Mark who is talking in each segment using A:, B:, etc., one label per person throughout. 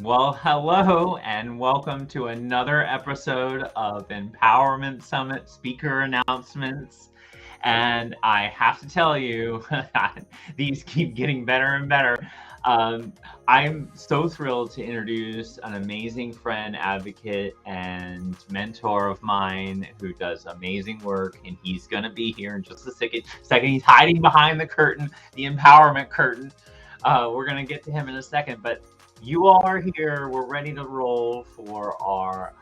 A: Well, hello and welcome to another episode of Empowerment Summit speaker announcements. And I have to tell you, these keep getting better and better. Um, I'm so thrilled to introduce an amazing friend, advocate, and mentor of mine who does amazing work. And he's going to be here in just a second. He's hiding behind the curtain, the empowerment curtain. We're going to get to him in a second, but you all are here. We're ready to roll for our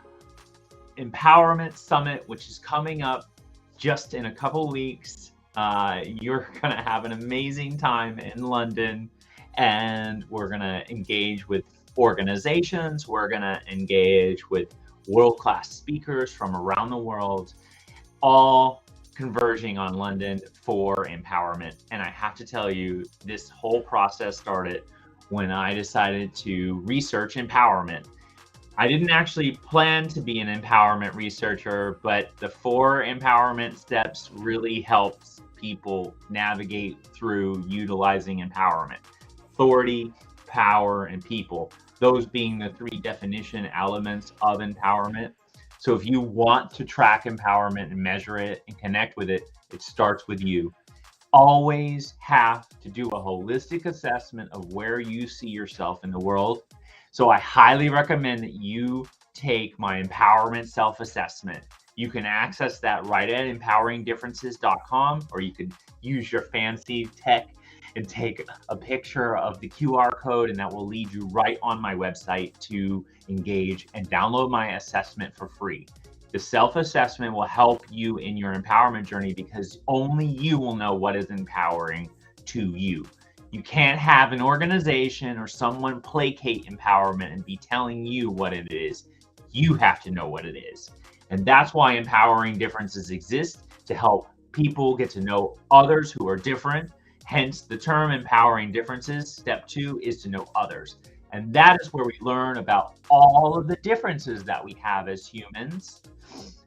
A: Empowerment Summit, which is coming up just in a couple weeks. You're going to have an amazing time in London, and we're going to engage with organizations. We're going to engage with world-class speakers from around the world, all converging on London for empowerment. And I have to tell you, this whole process started when I decided to research empowerment. I didn't actually plan to be an empowerment researcher, but the 4 empowerment steps really helps people navigate through utilizing empowerment. Authority, power, and people. Those being the 3 definition elements of empowerment. So if you want to track empowerment and measure it and connect with it, it starts with you. Always have to do a holistic assessment of where you see yourself in the world. So I highly recommend that you take my empowerment self-assessment. You can access that right at empoweringdifferences.com, or you could use your fancy tech and take a picture of the QR code, and that will lead you right on my website to engage and download my assessment for free. The self-assessment will help you in your empowerment journey because only you will know what is empowering to you. You can't have an organization or someone placate empowerment and be telling you what it is. You have to know what it is. And that's why Empowering Differences exists, to help people get to know others who are different. Hence the term Empowering Differences. Step 2 is to know others. And that is where we learn about all of the differences that we have as humans.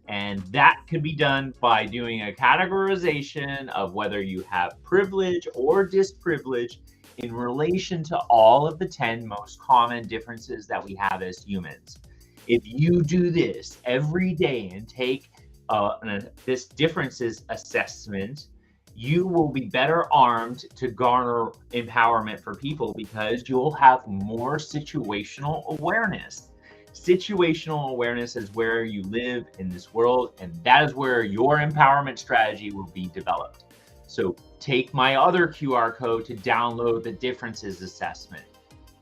A: And that can be done by doing a categorization of whether you have privilege or disprivilege in relation to all of the 10 most common differences that we have as humans. If you do this every day and take this differences assessment, you will be better armed to garner empowerment for people because you'll have more situational awareness. Situational awareness is where you live in this world, and that is where your empowerment strategy will be developed. So take my other QR code to download the differences assessment.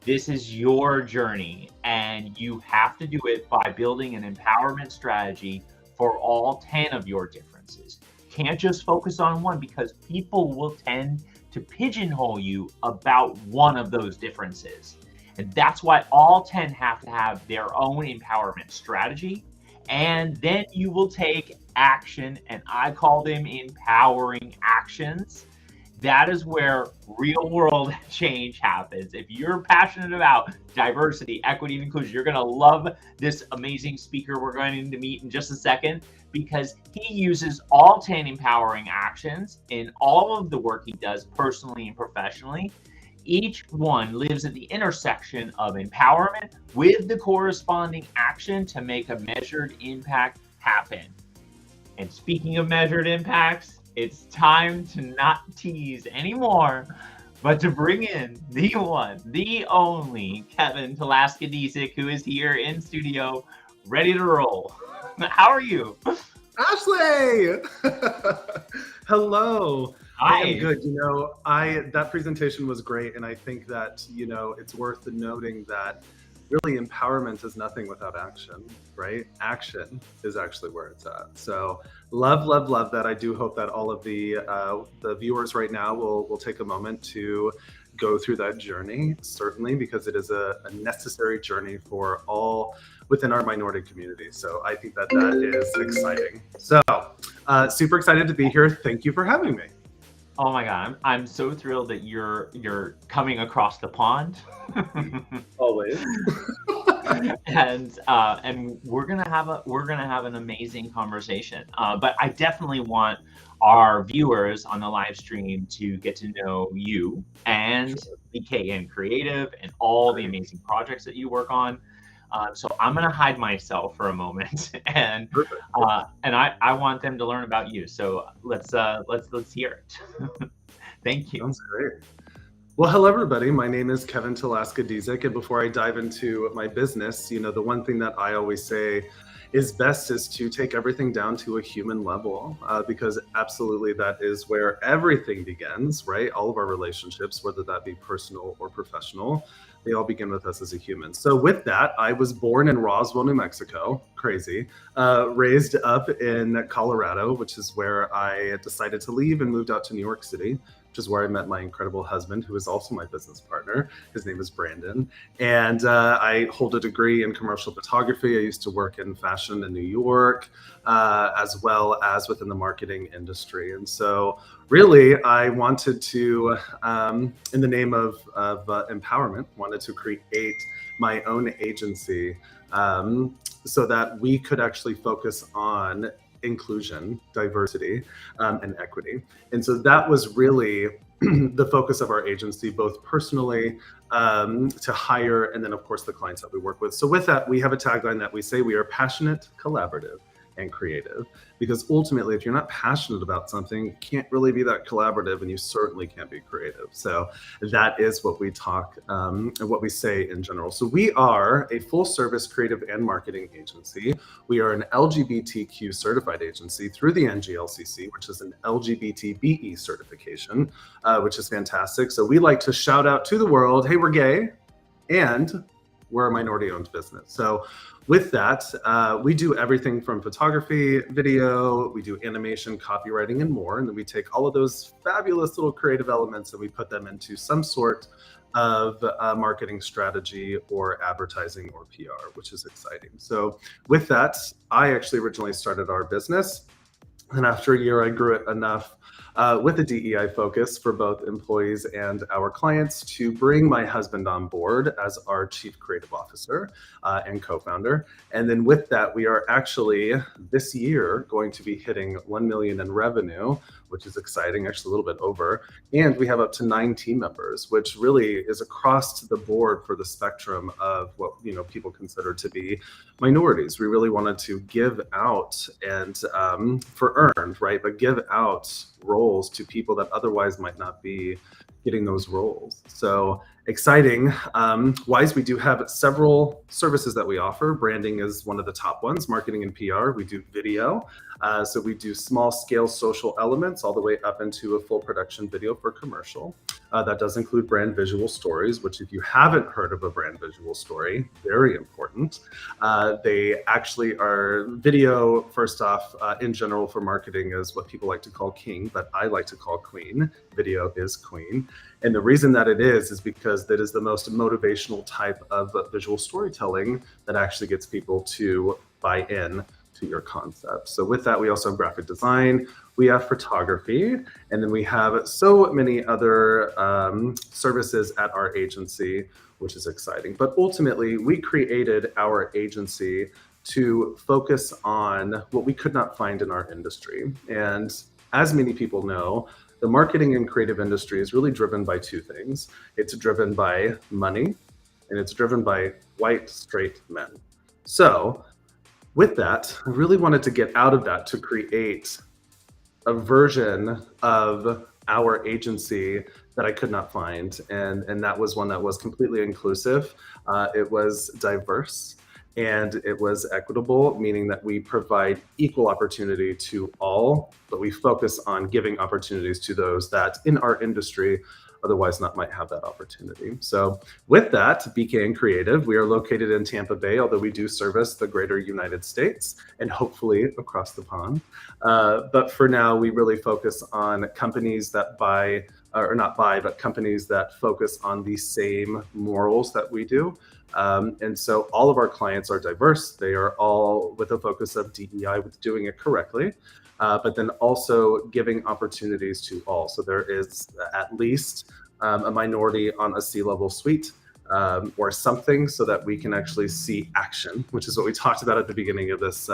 A: This is your journey, and you have to do it by building an empowerment strategy for all 10 of your differences. Can't just focus on one, because people will tend to pigeonhole you about one of those differences. And that's why all 10 have to have their own empowerment strategy. And then you will take action, and I call them empowering actions. That is where real world change happens. If you're passionate about diversity, equity, and inclusion, you're going to love this amazing speaker we're going to meet in just a second, because he uses all 10 empowering actions in all of the work he does personally and professionally. Each one lives at the intersection of empowerment with the corresponding action to make a measured impact happen. And speaking of measured impacts, it's time to not tease anymore, but to bring in the one, the only Kevin Tydlaska-Dziedzic, who is here in studio, ready to roll. How are you?
B: Ashley! Hello.
A: Hi.
B: I am good. That presentation was great, and I think that, it's worth noting that really empowerment is nothing without action, right? Action is actually where it's at. So love that. I do hope that all of the viewers right now will take a moment to go through that journey, certainly, because it is a necessary journey for all within our minority community. So I think that is exciting. So super excited to be here. Thank you for having me.
A: Oh my God, I'm so thrilled that you're coming across the pond.
B: Always.
A: And we're gonna have an amazing conversation. But I definitely want our viewers on the live stream to get to know you and BKN Creative and all the amazing projects that you work on. So I'm gonna hide myself for a moment, and
B: Perfect.
A: I want them to learn about you. So let's hear it. Thank you.
B: Sounds great. Well, hello, everybody. My name is Kevin Tydlaska-Dziedzic, and before I dive into my business, the one thing that I always say is best is to take everything down to a human level, because absolutely that is where everything begins, right? All of our relationships, whether that be personal or professional, they all begin with us as a human. So with that, I was born in Roswell, New Mexico, crazy, raised up in Colorado, which is where I decided to leave and moved out to New York City, which is where I met my incredible husband, who is also my business partner. His name is Brandon. And I hold a degree in commercial photography. I used to work in fashion in New York, as well as within the marketing industry. And so really, I wanted to, in the name of empowerment, wanted to create my own agency, so that we could actually focus on inclusion, diversity, and equity. And so that was really the focus of our agency, both personally, to hire, and then of course the clients that we work with. So with that, we have a tagline that we say: we are passionate, collaborative, and creative. Because ultimately, if you're not passionate about something, it can't really be that collaborative, and you certainly can't be creative. So that is what we talk and what we say in general. So we are a full service creative and marketing agency. We are an LGBTQ certified agency through the NGLCC, which is an LGBTBE certification, which is fantastic. So we like to shout out to the world, hey, we're gay, and we're a minority-owned business. So with that, we do everything from photography, video, we do animation, copywriting, and more. And then we take all of those fabulous little creative elements and we put them into some sort of marketing strategy or advertising or PR, which is exciting. So with that, I actually originally started our business. And after a year, I grew it enough with a DEI focus for both employees and our clients to bring my husband on board as our chief creative officer and co-founder. And then with that, we are actually this year going to be hitting 1 million in revenue, which is exciting, actually a little bit over. And we have up to 9 team members, which really is across the board for the spectrum of what people consider to be minorities. We really wanted to give out and for earned, right? But give out roles to people that otherwise might not be getting those roles. So exciting. Wise, we do have several services that we offer. Branding is one of the top ones, marketing and PR. We do video. So we do small scale social elements all the way up into a full production video for commercial. That does include brand visual stories, which if you haven't heard of a brand visual story, very important. They actually are video, first off, in general for marketing is what people like to call king, but I like to call queen. Video is queen. And the reason that it is because that is the most motivational type of visual storytelling that actually gets people to buy in to your concept. So with that, we also have graphic design, we have photography, and then we have so many other services at our agency, which is exciting. But ultimately, we created our agency to focus on what we could not find in our industry. And as many people know, the marketing and creative industry is really driven by 2 things. It's driven by money, and it's driven by white, straight men. So with that, I really wanted to get out of that to create a version of our agency that I could not find. And that was one that was completely inclusive. It was diverse. And it was equitable, meaning that we provide equal opportunity to all, but we focus on giving opportunities to those that in our industry otherwise not might have that opportunity. So with that, BKN Creative, we are located in Tampa Bay, although we do service the greater United States and hopefully across the pond. But for now, we really focus on companies that but companies that focus on the same morals that we do. And so all of our clients are diverse. They are all with a focus of DEI, with doing it correctly, but then also giving opportunities to all. So there is at least a minority on a C-level suite. or something, so that we can actually see action, which is what we talked about at the beginning of this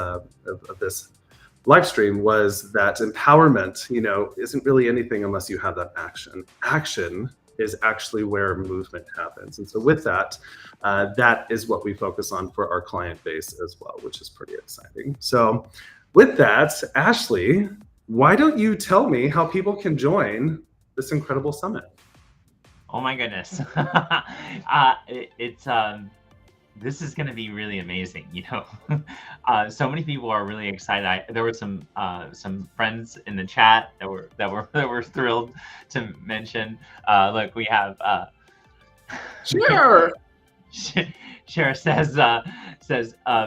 B: live stream, was that empowerment, isn't really anything unless you have that action. Action is actually where movement happens. And so with that, that is what we focus on for our client base as well, which is pretty exciting. So with that, Ashley, why don't you tell me how people can join this incredible summit?
A: Oh my goodness. This is going to be really amazing. So many people are really excited. There were some friends in the chat that were thrilled to mention. Look, we have
B: Sure.
A: Cher says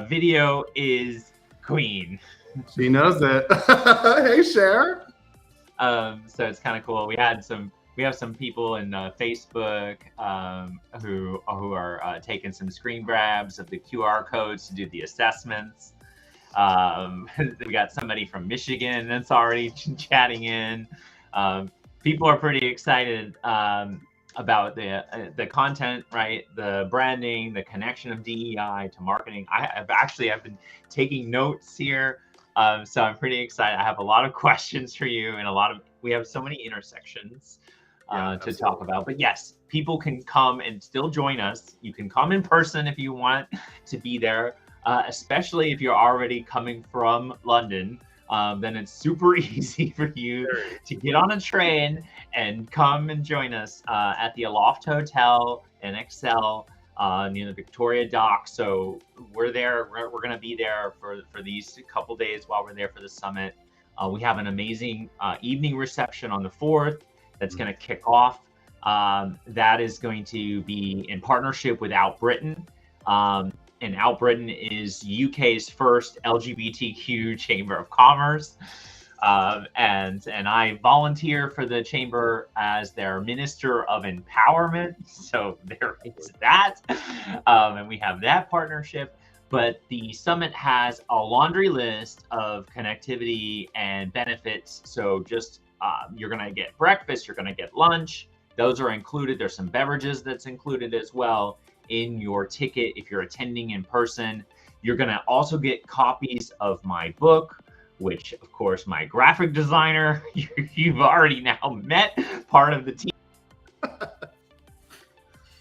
A: video is queen.
B: She knows it. Hey, Cher.
A: So it's kind of cool. We have some people in Facebook who are taking some screen grabs of the QR codes to do the assessments. We got somebody from Michigan that's already chatting in. People are pretty excited about the content, right? The branding, the connection of DEI to marketing. I've been taking notes here. So I'm pretty excited. I have a lot of questions for you, and we have so many intersections to talk about. But yes, people can come and still join us. You can come in person if you want to be there, especially if you're already coming from London. Then it's super easy for you to get on a train and come and join us at the Aloft Hotel in Excel near the Victoria Dock. So we're there. We're going to be there for these couple days while we're there for the summit. We have an amazing evening reception on the 4th that's going to kick off. That is going to be in partnership with Out Britain. And Out Britain is UK's first LGBTQ Chamber of Commerce. And I volunteer for the chamber as their Minister of Empowerment. So there is that. And we have that partnership. But the summit has a laundry list of connectivity and benefits. So just you're going to get breakfast, you're going to get lunch. Those are included. There's some beverages that's included as well in your ticket if you're attending in person. You're going to also get copies of my book, which of course my graphic designer, you've already now met part of the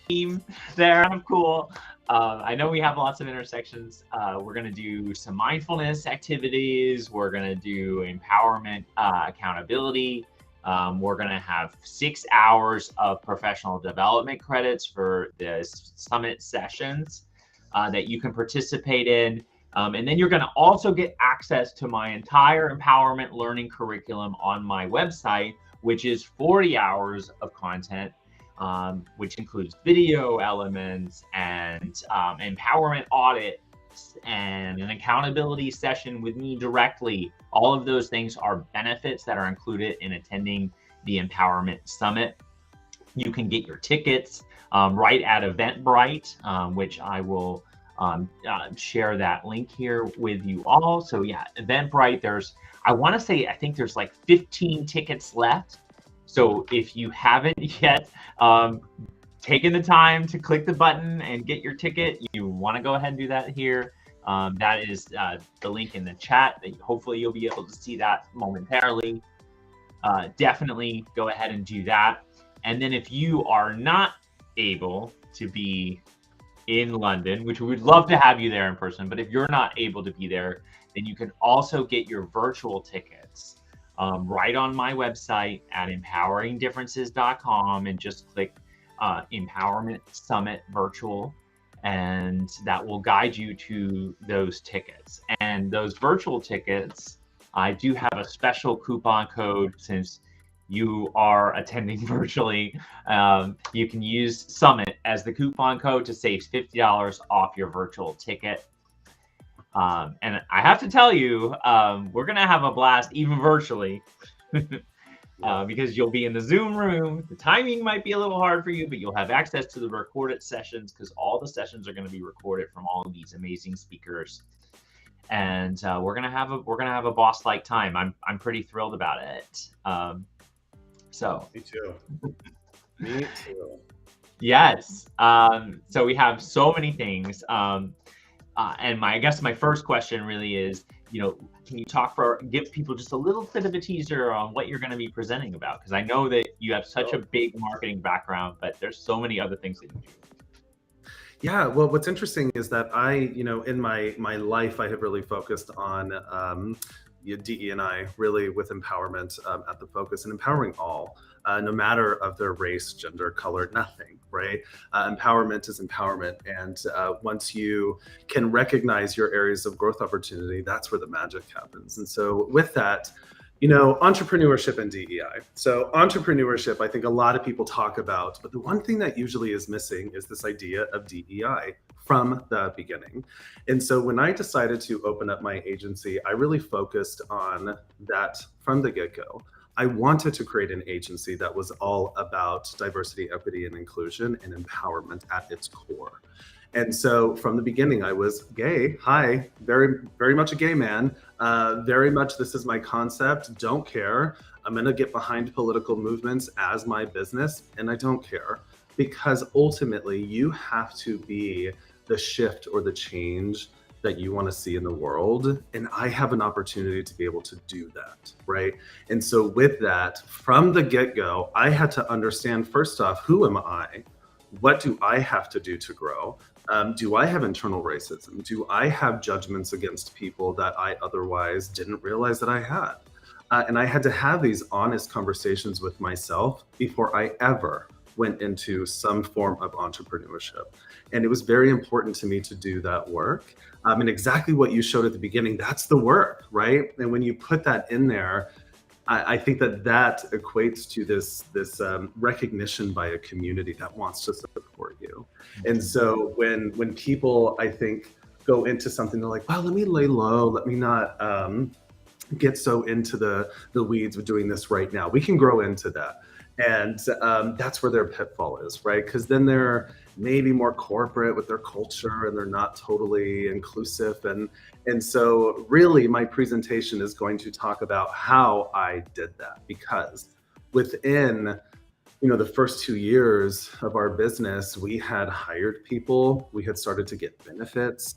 A: team there. Cool. I know we have lots of intersections. We're going to do some mindfulness activities. We're going to do empowerment, accountability. We're going to have 6 hours of professional development credits for the summit sessions that you can participate in. And then you're going to also get access to my entire empowerment learning curriculum on my website, which is 40 hours of content, which includes video elements and empowerment audits and an accountability session with me directly. All of those things are benefits that are included in attending the Empowerment Summit. You can get your tickets right at Eventbrite, which I will share that link here with you all. So yeah, Eventbrite, I think there's like 15 tickets left. So if you haven't yet taken the time to click the button and get your ticket, you want to go ahead and do that here. That is the link in the chat. Hopefully you'll be able to see that momentarily. Definitely go ahead and do that. And then if you are not able to be in London, which we would love to have you there in person, but if you're not able to be there, then you can also get your virtual tickets right on my website at empoweringdifferences.com and just click Empowerment Summit Virtual, and that will guide you to those tickets. And those virtual tickets, I do have a special coupon code since you are attending virtually. You can use Summit as the coupon code to save $50 off your virtual ticket. And I have to tell you, we're going to have a blast even virtually because you'll be in the Zoom room. The timing might be a little hard for you, but you'll have access to the recorded sessions because all the sessions are going to be recorded from all of these amazing speakers. And we're gonna have a boss-like time. I'm pretty thrilled about it. So
B: me too. Me too.
A: Yes. So we have so many things. And I guess my first question really is, can you give people just a little bit of a teaser on what you're going to be presenting about? Because I know that you have such a big marketing background, but there's so many other things that you do.
B: Yeah, well, what's interesting is that in my life, I have really focused on DE&I, really with empowerment at the focus, and empowering all, no matter of their race, gender, color, nothing, right? Empowerment is empowerment, and once you can recognize your areas of growth opportunity, that's where the magic happens. And so with that, entrepreneurship and DEI. So entrepreneurship, I think a lot of people talk about, but the one thing that usually is missing is this idea of DEI from the beginning. And so when I decided to open up my agency, I really focused on that from the get-go. I wanted to create an agency that was all about diversity, equity, and inclusion and empowerment at its core. And so from the beginning, I was gay. Hi, very, very much a gay man. Very much, this is my concept. Don't care. I'm going to get behind political movements as my business, and I don't care, because ultimately you have to be the shift or the change that you want to see in the world. And I have an opportunity to be able to do that, right? And so with that, from the get-go, I had to understand, first off, who am I? What do I have to do to grow? Do I have internal racism? Do I have judgments against people that I otherwise didn't realize that I had? And I had to have these honest conversations with myself before I ever went into some form of entrepreneurship. And it was very important to me to do that work. And exactly what you showed at the beginning, that's the work, right? And when you put that in there, I think that equates to this recognition by a community that wants to support you. And so when people, I think, go into something, they're like, well, let me lay low, let me not get so into the weeds of doing this right now. We can grow into that. And that's where their pitfall is, right? Because then they're maybe more corporate with their culture and they're not totally inclusive. And so really my presentation is going to talk about how I did that, because within the first 2 years of our business, we had hired people, we had started to get benefits.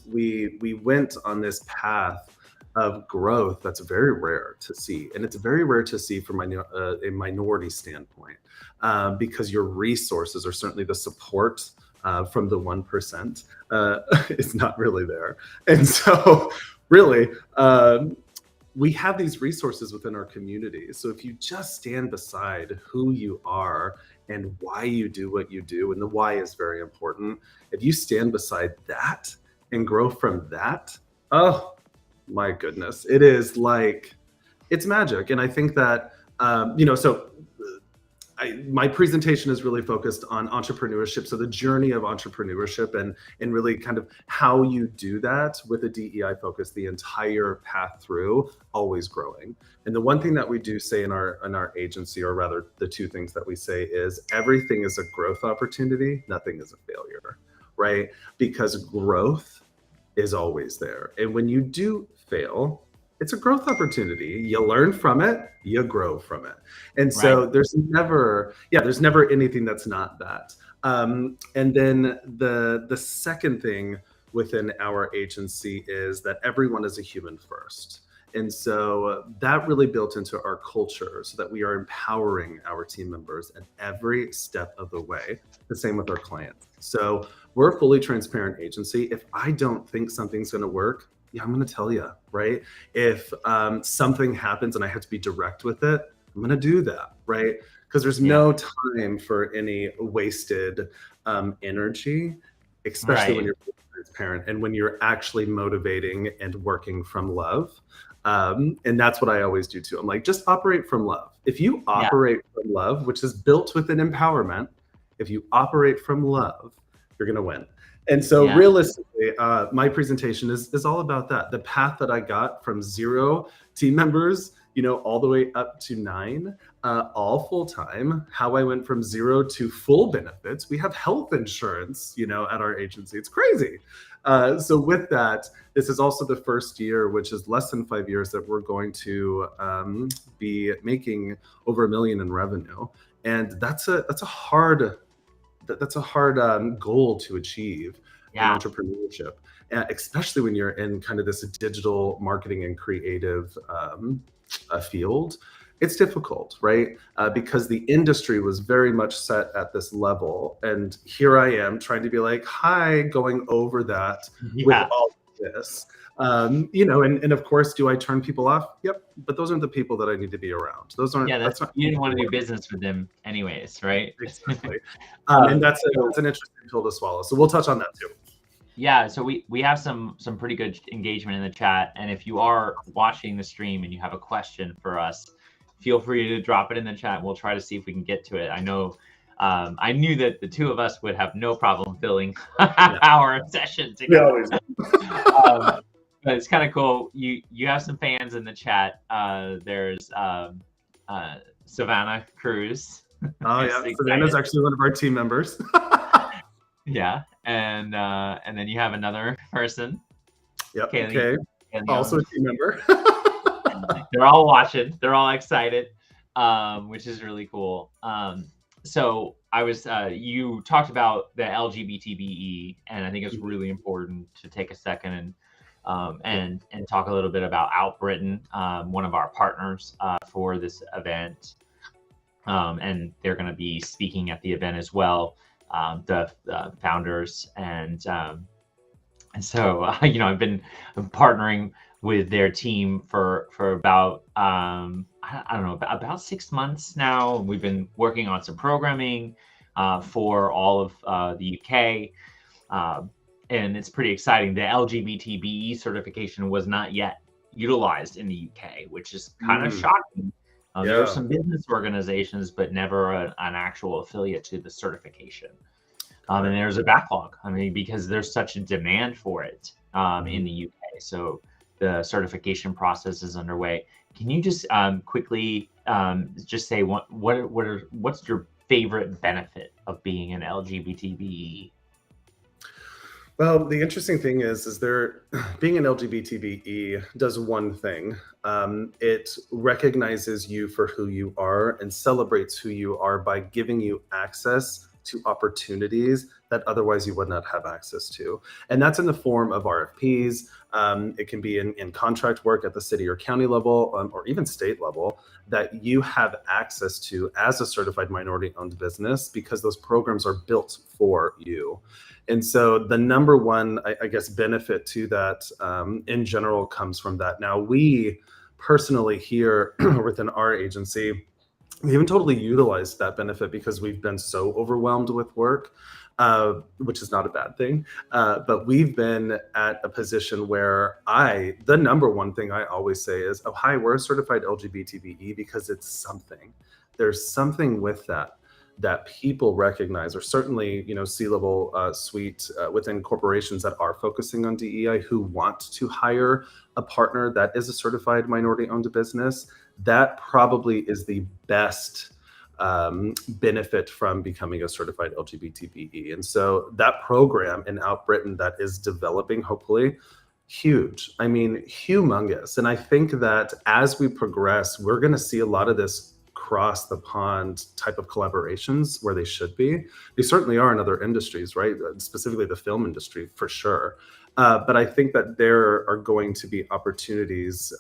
B: We went on this path of growth that's very rare to see. And it's very rare to see from a minority standpoint, because your resources, or certainly the support from the 1%, is not really there. And so really, we have these resources within our community. So if you just stand beside who you are and why you do what you do, and the why is very important, if you stand beside that and grow from that, oh, my goodness, it's magic. And I think that, my presentation is really focused on entrepreneurship. So the journey of entrepreneurship and really kind of how you do that with a DEI focus, the entire path through, always growing. And the one thing that we do say in our agency, or rather the two things that we say, is everything is a growth opportunity, nothing is a failure, right? Because growth is always there. And when you do fail, it's a growth opportunity. You learn from it, you grow from it. And so there's never anything that's not that. And then the second thing within our agency is that everyone is a human first. And so that really built into our culture, so that we are empowering our team members at every step of the way. The same with our clients. So we're a fully transparent agency. If I don't think something's going to work, yeah, I'm going to tell you, right? If something happens and I have to be direct with it, I'm going to do that, right? Because there's no time for any wasted energy, especially when you're transparent and when you're actually motivating and working from love. And that's what I always do too. I'm like, just operate from love. If you operate from love, which is built within empowerment, if you operate from love, you're going to win. And so realistically, my presentation is all about that. The path that I got from 0 team members, all the way up to 9, all full-time, how I went from 0 to full benefits. We have health insurance, at our agency. It's crazy. So with that, this is also the first year, which is less than 5 years, that we're going to be making over $1 million in revenue. And that's a hard that's a hard goal to achieve in entrepreneurship, and especially when you're in kind of this digital marketing and creative field. It's difficult, right? Because the industry was very much set at this level. And here I am trying to be like, hi, going over that with all of this. And of course, do I turn people off? Yep. But those aren't the people that I need to be around. Those aren't,
A: that's not, you didn't want to do business with them anyways, right?
B: Exactly. And that's an interesting pill to swallow. So we'll touch on that too.
A: Yeah, so we have some pretty good engagement in the chat. And if you are watching the stream and you have a question for us, feel free to drop it in the chat. We'll try to see if we can get to it. I know I knew that the two of us would have no problem filling our session together. But it's kind of cool. You have some fans in the chat. There's Savannah Cruz.
B: Oh yeah, Savannah's actually one of our team members.
A: Yeah, and then you have another person.
B: Yep. Kay. Also a team member.
A: They're all watching. They're all excited, which is really cool. So I was, you talked about the LGBTBE, and I think it's really important to take a second and talk a little bit about Out Britain, one of our partners for this event, and they're going to be speaking at the event as well. The founders and so I've been partnering with their team for about I don't know, about 6 months now. We've been working on some programming for all of the UK, and it's pretty exciting. The LGBTBE certification was not yet utilized in the UK, which is kind of shocking. There are some business organizations, but never an actual affiliate to the certification. And there's a backlog. I mean, because there's such a demand for it in the UK. So the certification process is underway. Can you just quickly just say what's your favorite benefit of being an LGBTBE?
B: Well, the interesting thing is being an LGBTBE does one thing. It recognizes you for who you are and celebrates who you are by giving you access to opportunities that otherwise you would not have access to. And that's in the form of RFPs. It can be in contract work at the city or county level, or even state level, that you have access to as a certified minority-owned business, because those programs are built for you. And so the number one, I guess, benefit to that in general comes from that. Now, we personally here within our agency, we haven't totally utilized that benefit because we've been so overwhelmed with work, which is not a bad thing. But we've been at a position where the number one thing I always say is, oh, hi, we're a certified LGBTBE, because it's something. There's something with that people recognize, or certainly, C-level suite within corporations that are focusing on DEI, who want to hire a partner that is a certified minority-owned business. That probably is the best benefit from becoming a certified LGBTBE. And so that program in Out Britain that is developing, hopefully, huge. I mean, humongous. And I think that as we progress, we're going to see a lot of this cross the pond type of collaborations where they should be. They certainly are in other industries, right? Specifically the film industry, for sure. But I think that there are going to be opportunities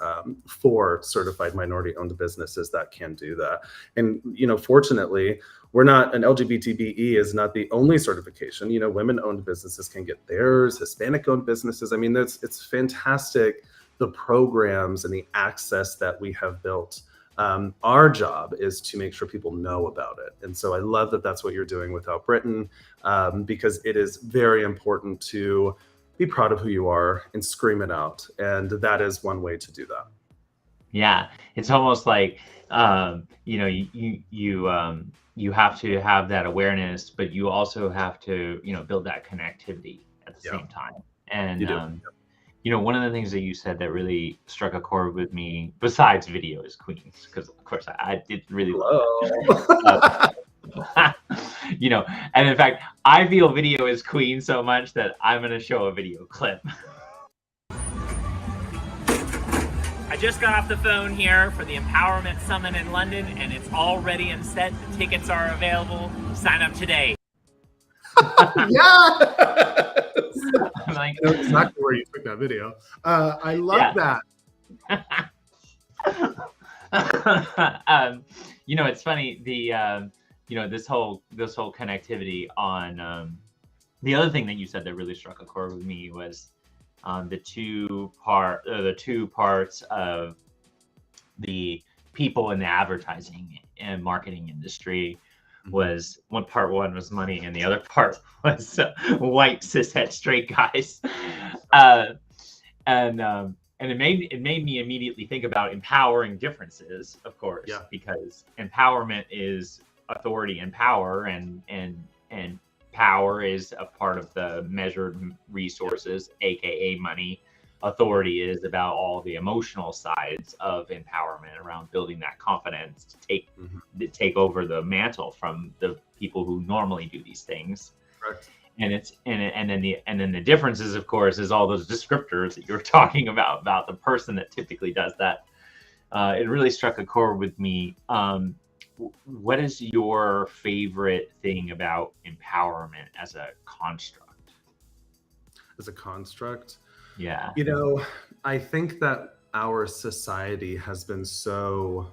B: for certified minority-owned businesses that can do that. And, fortunately, we're not, an LGBTBE is not the only certification. Women-owned businesses can get theirs, Hispanic-owned businesses. I mean, it's fantastic, the programs and the access that we have built. Our job is to make sure people know about it. And so I love that that's what you're doing with Out Britain, because it is very important to be proud of who you are and scream it out. And that is one way to do that.
A: Yeah, it's almost like, you have to have that awareness, but you also have to, build that connectivity at the same time. And, one of the things that you said that really struck a chord with me, besides video, is Queen, because of course I did really love it. And in fact, I feel video is Queen so much that I'm going to show a video clip. I just got off the phone here for the Empowerment Summit in London, and it's all ready and set. The tickets are available. Sign up today.
B: Yes!
A: I'm like,
B: I know exactly where you took that video. I love that.
A: It's funny, this whole connectivity on the other thing that you said that really struck a chord with me was the two parts of the people in the advertising and marketing industry. Was one was money, and the other part was white cishet straight guys, and it made me immediately think about empowering differences, of course, because empowerment is authority and power, and power is a part of the measured resources, aka money. Authority is about all the emotional sides of empowerment around building that confidence to take over the mantle from the people who normally do these things.
B: Correct.
A: And then the differences, of course, is all those descriptors that you were talking about the person that typically does that. It really struck a chord with me. What is your favorite thing about empowerment as a construct?
B: As a construct?
A: Yeah.
B: I think that our society has been so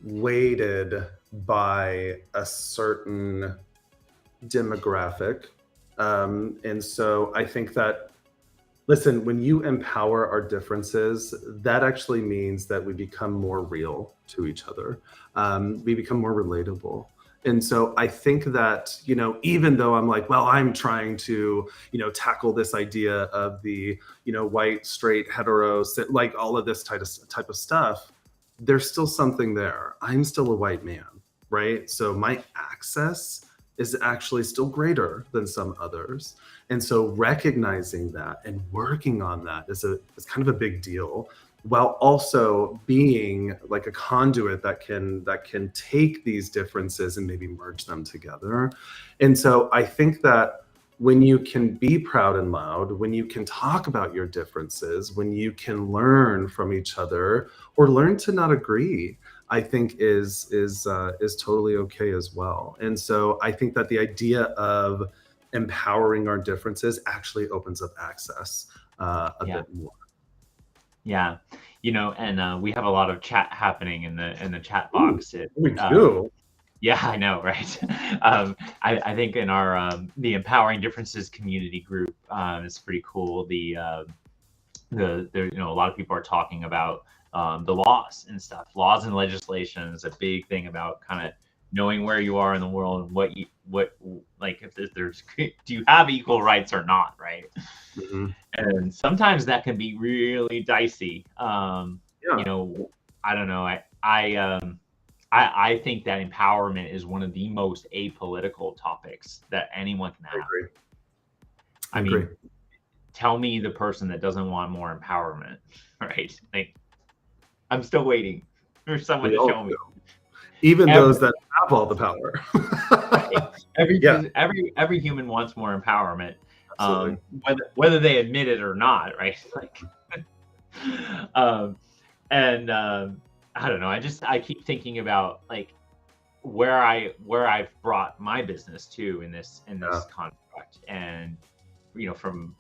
B: weighted by a certain demographic. And so I think that, listen, when you empower our differences, that actually means that we become more real to each other. We become more relatable. And so I think that, even though I'm like, well, I'm trying to, tackle this idea of the, white, straight, hetero, like all of this type of stuff, there's still something there. I'm still a white man, right? So my access is actually still greater than some others. And so recognizing that and working on that is kind of a big deal, while also being like a conduit that can take these differences and maybe merge them together. And so I think that when you can be proud and loud, when you can talk about your differences, when you can learn from each other or learn to not agree, I think is totally okay as well. And so I think that the idea of empowering our differences actually opens up access a bit more.
A: Yeah, and we have a lot of chat happening in the chat box.
B: We do.
A: Yeah, I know, right? I think in our the Empowering Differences community group, it's pretty cool. A lot of people are talking about the laws and stuff. Laws and legislation is a big thing about kind of knowing where you are in the world and what if there's do you have equal rights or not, right?
B: Mm-hmm.
A: And sometimes that can be really dicey. I don't know. I think that empowerment is one of the most apolitical topics that anyone can have. I mean, tell me the person that doesn't want more empowerment, right? Like, I'm still waiting for someone to show me.
B: Even those that have all the power.
A: Every human wants more empowerment,
B: whether
A: they admit it or not, right? Like, I don't know. I keep thinking about like where I've brought my business to in this construct, and from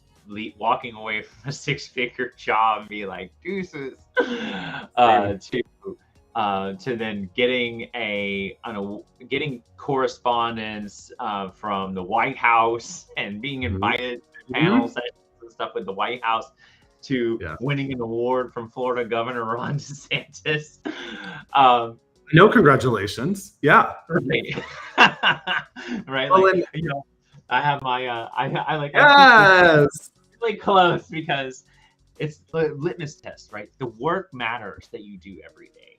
A: walking away from a 6-figure job and be like deuces, to then getting correspondence from the White House and being invited to panel sessions and stuff with the White House, to winning an award from Florida Governor Ron DeSantis.
B: No, congratulations. Yeah.
A: Right. Right.
B: Well,
A: like, I have my I like really close because it's the litmus test, right? The work matters that you do every day.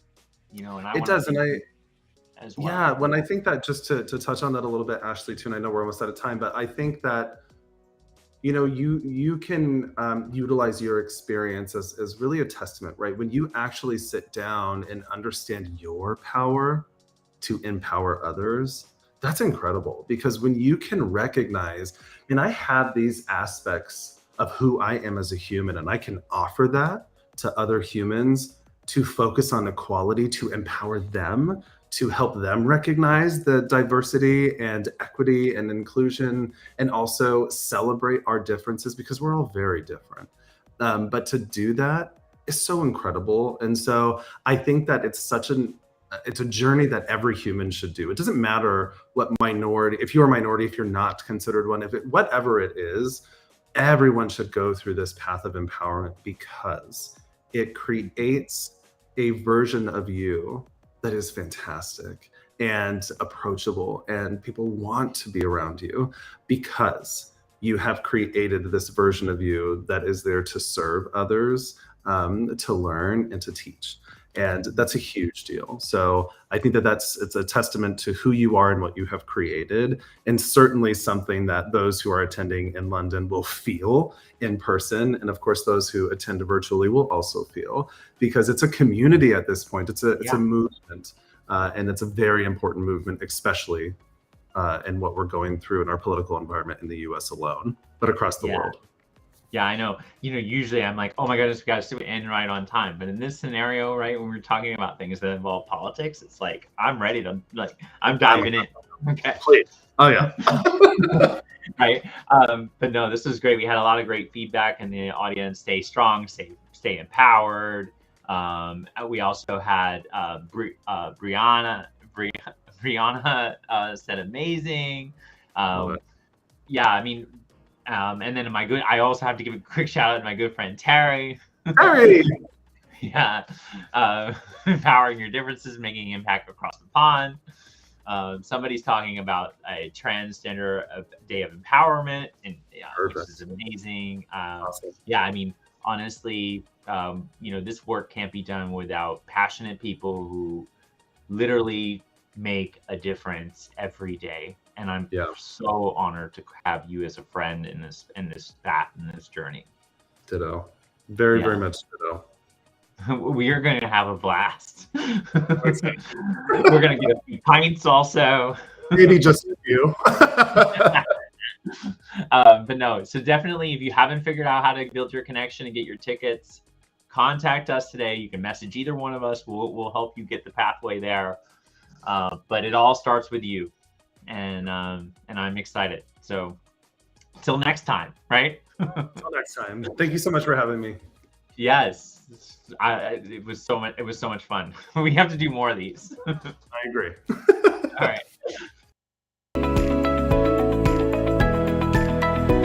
A: And
B: it does, and
A: as well.
B: Yeah, when I think that, just to touch on that a little bit, Ashley, too, and I know we're almost out of time, but I think that you can utilize your experience as really a testament, right? When you actually sit down and understand your power to empower others, that's incredible. Because when you can recognize, and I have these aspects of who I am as a human, and I can offer that to other humans to focus on equality, to empower them to help them recognize the diversity and equity and inclusion, and also celebrate our differences, because we're all very different. But to do that is so incredible. And so I think that it's a journey that every human should do. It doesn't matter what minority, if you're a minority, if you're not considered one, whatever it is, everyone should go through this path of empowerment, because it creates a version of you that is fantastic and approachable, and people want to be around you because you have created this version of you that is there to serve others, to learn and to teach. And that's a huge deal. So I think that it's a testament to who you are and what you have created, and certainly something that those who are attending in London will feel in person. And of course, those who attend virtually will also feel, because it's a community at this point. It's a movement, and it's a very important movement, especially in what we're going through in our political environment in the US alone, but across the world.
A: Yeah, I know. Usually I'm like, oh my goodness, we got to end right on time. But in this scenario, right, when we're talking about things that involve politics, it's like, I'm ready to, I'm diving in. Okay.
B: Please. Oh, yeah.
A: Right. But no, this was great. We had a lot of great feedback in the audience. Stay strong, stay empowered. We also had Brianna said amazing. Yeah, I mean, and then I also have to give a quick shout out to my good friend Terry.
B: Terry!
A: Yeah. Empowering your differences, making impact across the pond. Somebody's talking about a transgender day of empowerment, and which is amazing. Awesome. Yeah, I mean, honestly, this work can't be done without passionate people who literally make a difference every day. And I'm so honored to have you as a friend in this journey.
B: Ditto. Very, very much ditto.
A: We are going to have a blast. We're going to get a few pints also.
B: Maybe just a few.
A: But no, so definitely, if you haven't figured out how to build your connection and get your tickets, contact us today. You can message either one of us. We'll help you get the pathway there. But it all starts with you. And I'm excited. So till next time, right?
B: Till next time. Thank you so much for having me.
A: Yes, it was so much fun. We have to do more of these.
B: I agree.
A: All right.